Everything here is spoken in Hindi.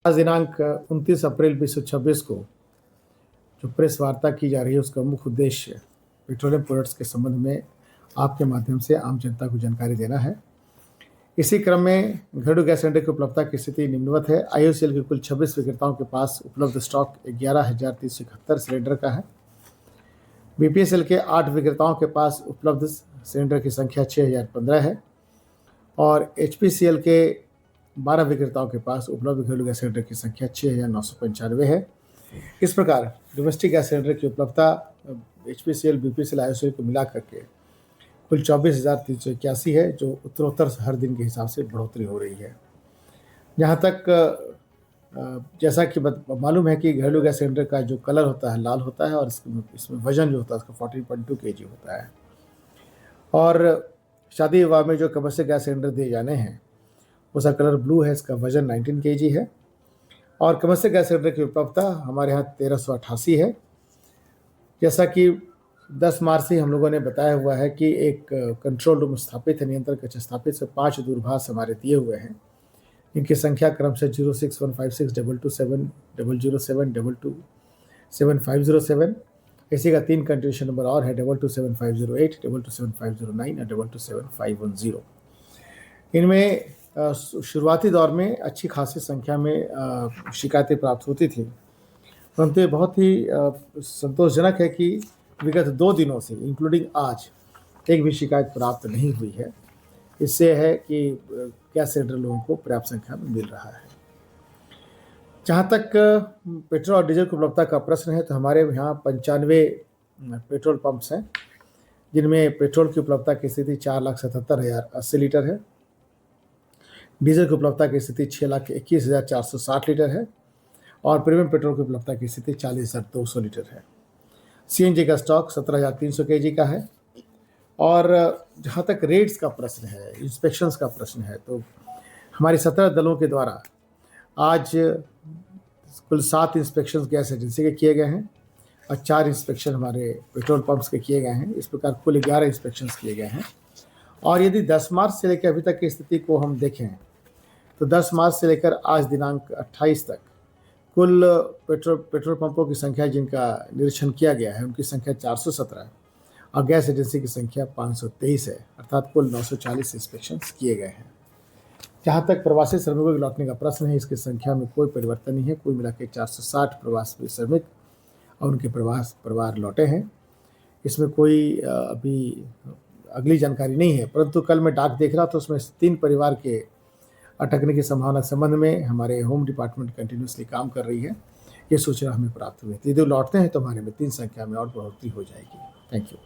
आज दिनांक 29 अप्रैल 2026 को जो प्रेस वार्ता की जा रही है उसका मुख्य उद्देश्य पेट्रोलियम प्रोडक्ट्स के संबंध में आपके माध्यम से आम जनता को जानकारी देना है। इसी क्रम में घरेलू गैस सिलेंडर की उपलब्धता की स्थिति निम्नवत है। आईओसीएल के कुल 26 विक्रेताओं के पास उपलब्ध स्टॉक 11,371 सिलेंडर का है। बीपीएसएल के 8 विक्रेताओं के पास उपलब्ध सिलेंडर की संख्या 6,015 है और एचपीसीएल के 12 विक्रेताओं के पास उपलब्ध घरेलू गैस सिलेंडर की संख्या 6,995 है। इस प्रकार डोमेस्टिक गैस सिलेंडर की उपलब्धता एचपीसीएल, बीपीसीएल, आईओसीएल को मिला करके कुल 24,381 है, जो उत्तरोत्तर हर दिन के हिसाब से बढ़ोतरी हो रही है। जहाँ तक जैसा कि मालूम है कि घरेलू गैस सिलेंडर का जो कलर होता है लाल होता है और इसमें वजन जो होता है उसका 14.2 kg होता है। और शादी विवाह में जो कमर्शियल गैस सिलेंडर दिए जाने हैं उसका कलर ब्लू है, इसका वजन 19 kg है। और कमर्शियल गैस सिलेंडर की उपलब्धता हमारे यहाँ 1388 है। जैसा कि 10 मार्च से हम लोगों ने बताया हुआ है कि एक कंट्रोल रूम स्थापित है, नियंत्रण कक्ष स्थापित से 5 दूरभाष हमारे दिए हुए हैं, इनकी संख्या क्रमशः 06156 227 007 227 इसी का 3 कंट्रीब्यूशन नंबर और है 227508, 227509 और 227510। इनमें शुरुआती दौर में अच्छी खासी संख्या में शिकायतें प्राप्त होती थी, परंतु ये बहुत ही संतोषजनक है कि विगत 2 दिनों से इंक्लूडिंग आज एक भी शिकायत प्राप्त नहीं हुई है। इससे है कि गैस सिलेंडर लोगों को पर्याप्त संख्या में मिल रहा है। जहाँ तक पेट्रोल और डीजल की उपलब्धता का प्रश्न है तो हमारे यहाँ 95 पेट्रोल पंप्स हैं, जिनमें पेट्रोल की उपलब्धता की स्थिति 4,77,080 लीटर है। डीजल की उपलब्धता की स्थिति 6,21,460 लीटर है और प्रीमियम पेट्रोल की उपलब्धता की स्थिति 40,200 लीटर है। सीएनजी का स्टॉक 17,300 kg का है। और जहाँ तक रेट्स का प्रश्न है, इंस्पेक्शंस का प्रश्न है, तो हमारी 17 दलों के द्वारा आज कुल 7 इंस्पेक्शंस गैस एजेंसी के किए गए हैं और 4 इंस्पेक्शन हमारे पेट्रोल पंप्स के किए गए हैं। इस प्रकार कुल 11 इंस्पेक्शंस किए गए हैं। और यदि 10 मार्च से लेकर अभी तक की स्थिति को हम देखें तो 10 मार्च से लेकर आज दिनांक 28 तक कुल पेट्रोल पंपों की संख्या जिनका निरीक्षण किया गया है उनकी संख्या 417 और गैस एजेंसी की संख्या 523 है, अर्थात कुल 940 इंस्पेक्शंस किए गए हैं। जहाँ तक प्रवासी श्रमिकों के लौटने का प्रश्न है, इसकी संख्या में कोई परिवर्तन नहीं है। कुल मिलाकर 460 प्रवासी श्रमिक और उनके परिवार लौटे हैं। इसमें कोई अभी अगली जानकारी नहीं है, परंतु कल मैं डाक देख रहा तो उसमें 3 परिवार के अटकने की संभावना के संबंध में हमारे होम डिपार्टमेंट कंटिन्यूसली काम कर रही है। ये सूचना हमें प्राप्त हुई थी। यदि लौटते हैं तो हमारे में 3 संख्या में और बढ़ोतरी हो जाएगी। Thank you.